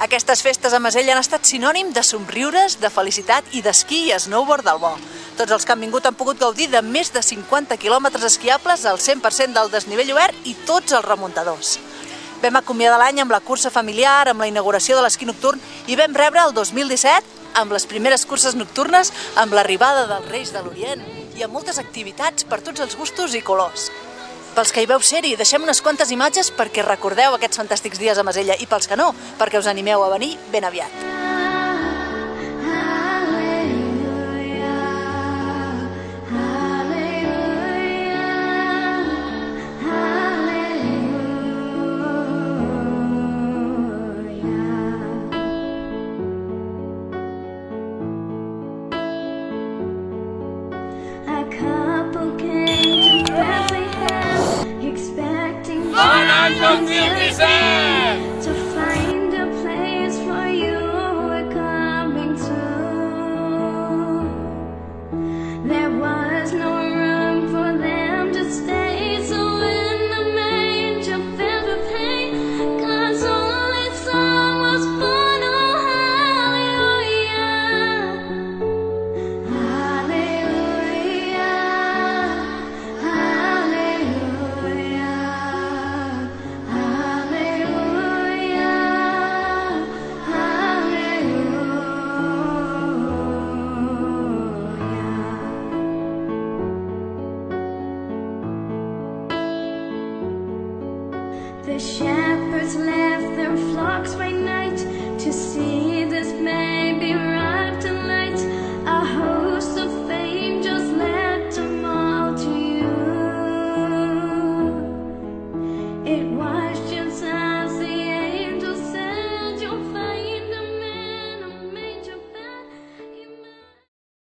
Aquestes festes a Masella han estat sinònim de somriures, de felicitat i d'esquí i snowboard del bo. Tots els que han vingut han pogut gaudir de més de 50 quilòmetres esquiables al 100% del desnivell obert i tots els remuntadors. Vam acomiadar l'any amb la cursa familiar, amb la inauguració de l'esquí nocturn i vam rebre el 2017 amb les primeres curses nocturnes, amb l'arribada dels Reis de l'Orient i amb moltes activitats per tots els gustos i colors. Pels que hi veu ser-hi, deixem unes quantes imatges perquè recordeu aquests fantàstics dies a Masella i pels que no, perquè us animeu a venir ben aviat. To find a place for you, we're coming to. There was no room for them to stay, so in the manger filled with pain, God's only son was born. Oh, hallelujah, hallelujah, hallelujah. The shepherds left their flocks by night to see this baby